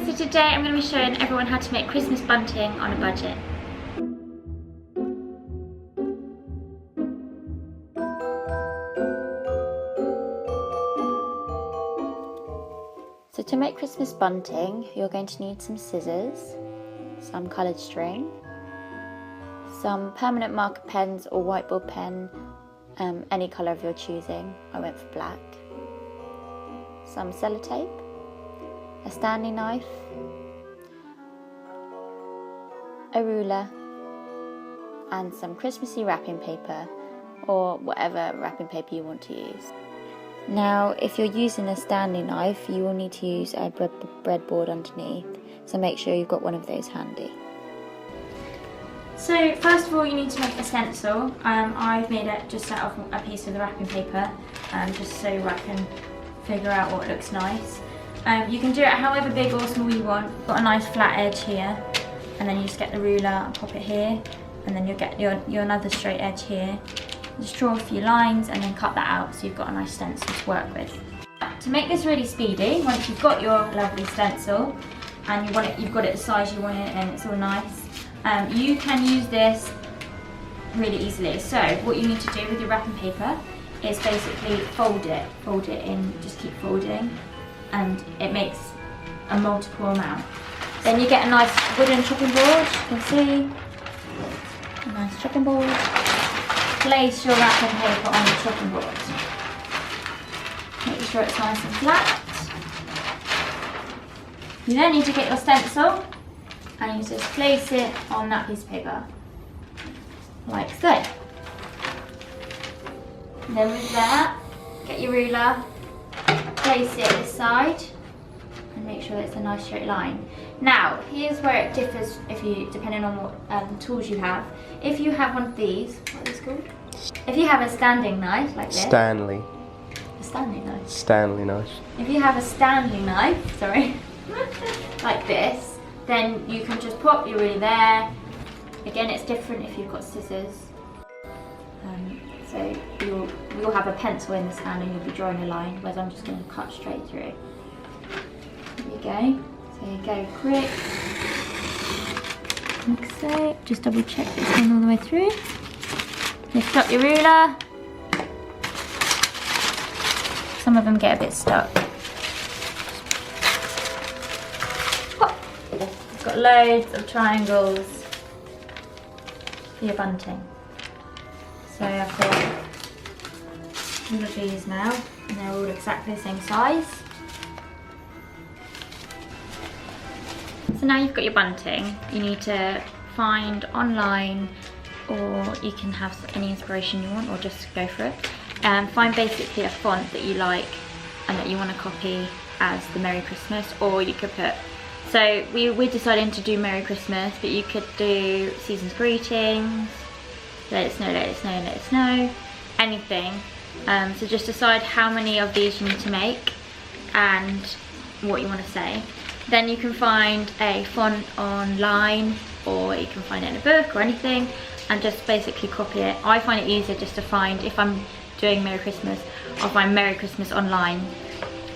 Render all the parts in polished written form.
So today I'm going to be showing everyone how to make Christmas bunting on a budget. So to make Christmas bunting, you're going to need some scissors, some coloured string, some permanent marker pens or whiteboard pen, any colour of your choosing. I went for black. Some sellotape, a Stanley knife, a ruler, and some Christmassy wrapping paper or whatever wrapping paper you want to use. Now, if you're using a Stanley knife, you will need to use a breadboard underneath, so make sure you've got one of those handy. So first of all, you need to make a stencil. I've made it just out of a piece of the wrapping paper, just so I can figure out what looks nice. You can do it however big or small you want. Got a nice flat edge here, and then you just get the ruler and pop it here, and then you'll get your another straight edge here. Just draw a few lines and then cut that out so you've got a nice stencil to work with. To make this really speedy, once you've got your lovely stencil and you've got it the size you want it and it's all nice, you can use this really easily. So what you need to do with your wrapping paper is basically fold it in, just keep folding, and it makes a multiple amount. Then you get a nice wooden chopping board, you can see, a nice chopping board. Place your wrapping paper on the chopping board. Make sure it's nice and flat. You then need to get your stencil and you just place it on that piece of paper, like so. Then with that, get your ruler, place it this side, and make sure it's a nice straight line. Now, here's where it differs depending on what tools you have. If you have one of these, what are these called? If you have a standing knife like this. Stanley. A Stanley knife? Stanley knife. If you have a Stanley knife, sorry, like this, then you can just pop your ruler there. Again, it's different if you've got scissors. So you'll have a pencil in the stand and you'll be drawing a line, whereas I'm just going to cut straight through. There you go. So you go quick, like so. Just double check it's going all the way through. Lift up your ruler. Some of them get a bit stuck. Pop. It's got loads of triangles for your bunting. So I've got all of these now, and they're all exactly the same size. So now you've got your bunting, you need to find online, or you can have any inspiration you want, or just go for it. Find basically a font that you like and that you want to copy as the Merry Christmas, or you could put, so we're deciding to do Merry Christmas, but you could do Season's Greetings, Let It Snow, Let It Snow, Let It Snow, anything. So just decide how many of these you need to make and what you want to say. Then you can find a font online, or you can find it in a book or anything, and just basically copy it. I find it easier just to find, if I'm doing Merry Christmas, I'll find Merry Christmas online,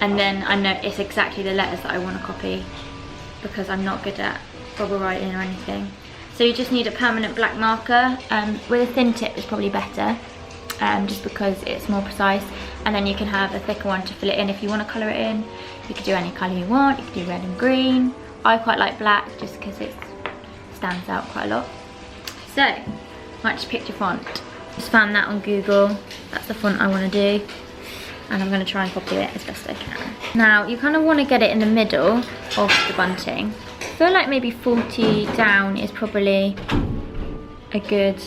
and then I know it's exactly the letters that I want to copy, because I'm not good at bubble writing or anything. So you just need a permanent black marker. With a thin tip is probably better, just because it's more precise, and then you can have a thicker one to fill it in if you want to colour it in. You could do any colour you want, you could do red and green. I quite like black just because it stands out quite a lot. So, I might just pick your font. Just found that on Google, that's the font I want to do, and I'm going to try and copy it as best I can. Now, you kind of want to get it in the middle of the bunting. I feel like maybe 40 down is probably a good,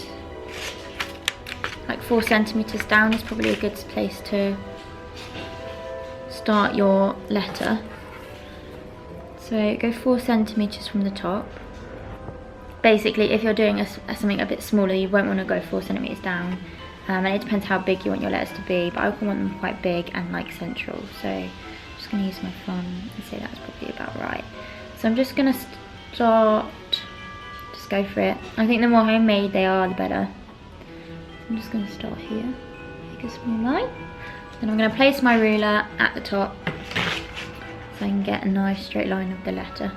like 4 centimetres down is probably a good place to start your letter. So go 4 centimetres from the top. Basically, if you're doing something a bit smaller, you won't want to go 4 centimetres down. And it depends how big you want your letters to be, but I want them quite big and like central. So I'm just going to use my font and say that's probably about right. So I'm just going to start, just go for it. I think the more homemade they are, the better. I'm just going to start here, make a small line. Then I'm going to place my ruler at the top, so I can get a nice straight line of the letter.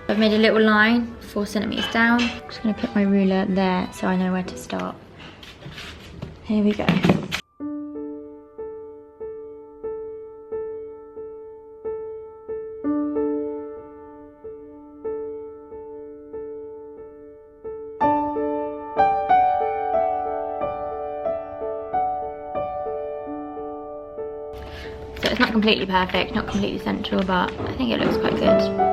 I've made a little line 4 centimeters down. I'm just going to put my ruler there so I know where to start. Here we go. So it's not completely perfect, not completely central, but I think it looks quite good.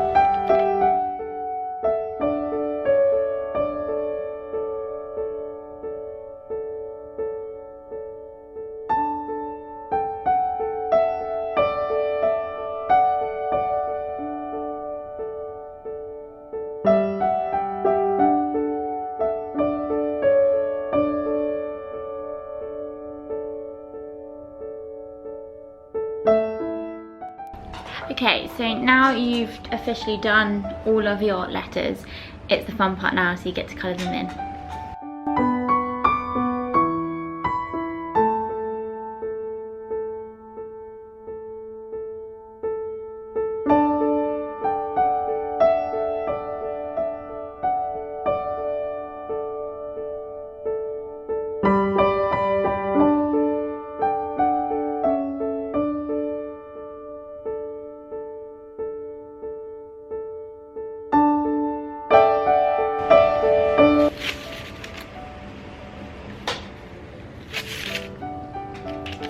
Okay, so now you've officially done all of your letters, it's the fun part now, so you get to colour them in.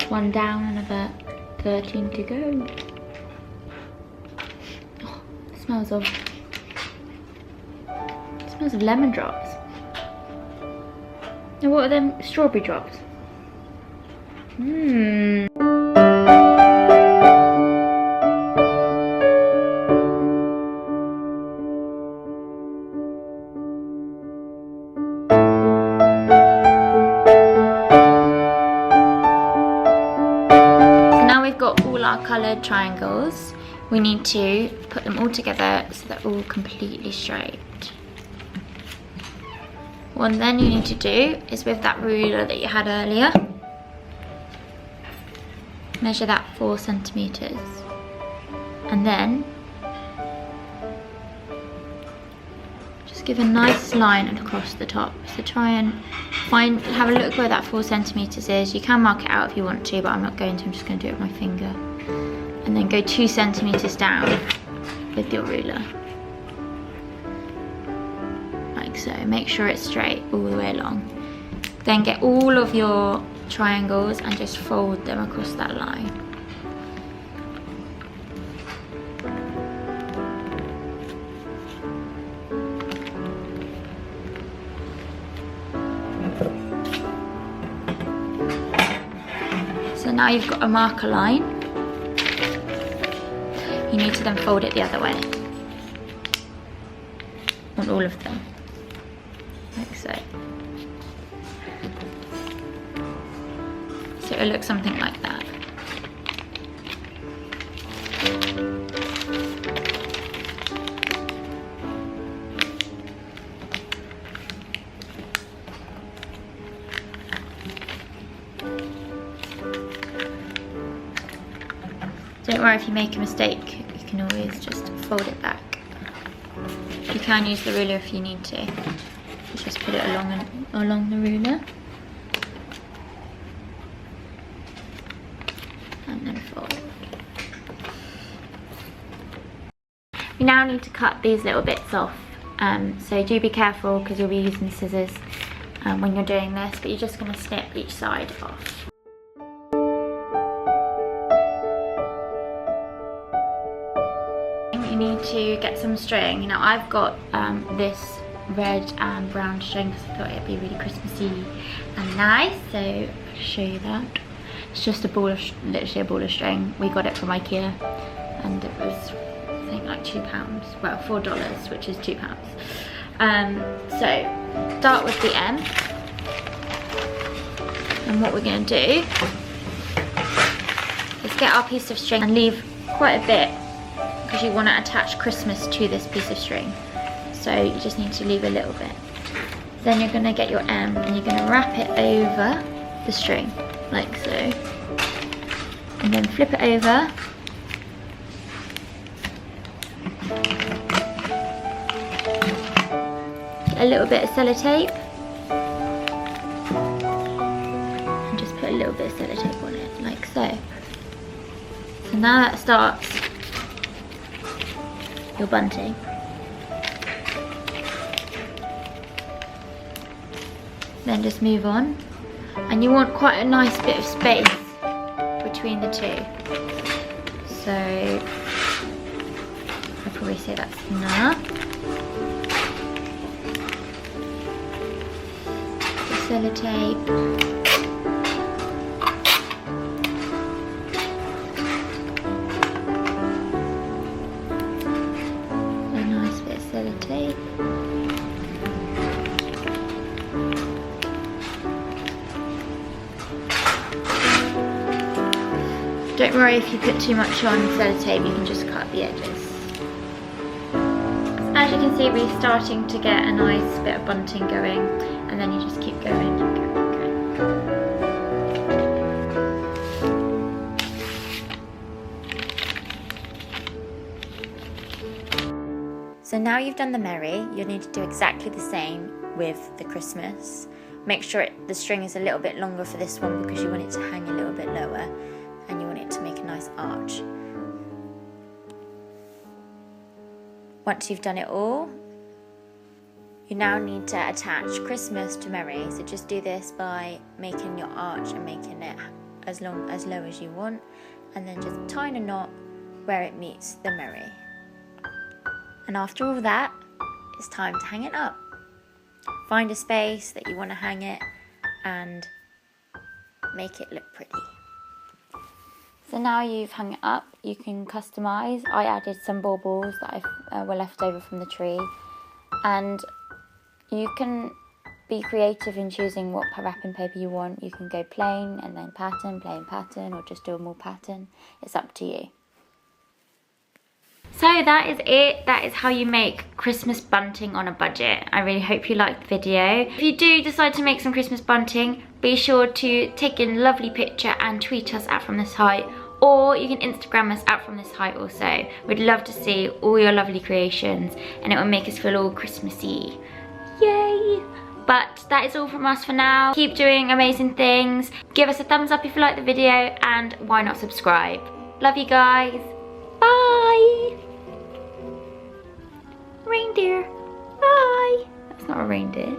One down, another 13 to go. Oh, it smells of lemon drops. And what are them? Strawberry drops. Mmm. Coloured triangles, we need to put them all together so they're all completely straight. What then you need to do is, with that ruler that you had earlier, measure that 4 centimeters, and then just give a nice line across the top. So try and have a look where that 4 centimeters is. You can mark it out if you want to, but I'm not going to. I'm just going to do it with my finger. And then go 2 centimeters down with your ruler. Like so. Make sure it's straight all the way along. Then get all of your triangles and just fold them across that line. So now you've got a marker line. You need to then fold it the other way on all of them, like so. So it looks something like that. Don't worry if you make a mistake, you can always just fold it back. You can use the ruler if you need to. You just put it along the ruler. And then fold. We now need to cut these little bits off. So do be careful because you'll be using scissors when you're doing this, but you're just going to snip each side off. You need to get some string. Now I've got this red and brown string because I thought it'd be really Christmassy and nice, so I'll show you that. It's just a ball of, literally a ball of string. We got it from IKEA and it was, I think, like £2, well $4, which is £2. So start with the M, and what we're going to do is get our piece of string and leave quite a bit, because you want to attach Christmas to this piece of string, so you just need to leave a little bit. Then you're going to get your M and you're going to wrap it over the string like so, and then flip it over Get a little bit of sellotape. And just put a little bit of sellotape on it, like so. So now that starts your bunting. Then just move on. And you want quite a nice bit of space between the two. So I'd probably say that's enough. The sellotape. A nice bit of sellotape. Don't worry if you put too much on sellotape, you can just cut the edges. As you can see, we're starting to get a nice bit of bunting going, and then you just keep going and going and going. So now you've done the merry, you'll need to do exactly the same with the Christmas. Make sure the string is a little bit longer for this one because you want it to hang a little bit lower. And you want it to make a nice arch. Once you've done it all, you now need to attach Christmas to merry. So just do this by making your arch and making it as low as you want, and then just tying a knot where it meets the merry. And after all that, it's time to hang it up. Find a space that you want to hang it and make it look pretty. So now you've hung it up, you can customise. I added some baubles that were left over from the tree, and you can be creative in choosing what wrapping paper you want. You can go plain and then pattern, plain pattern, or just do a more pattern. It's up to you. So that is it. That is how you make Christmas bunting on a budget. I really hope you liked the video. If you do decide to make some Christmas bunting, be sure to take a lovely picture and tweet us at From This Height, or you can Instagram us at From This Height also. We'd love to see all your lovely creations, and it will make us feel all Christmassy. Yay! But that is all from us for now. Keep doing amazing things. Give us a thumbs up if you like the video, and why not subscribe? Love you guys. Bye! Reindeer. Bye! That's not a reindeer.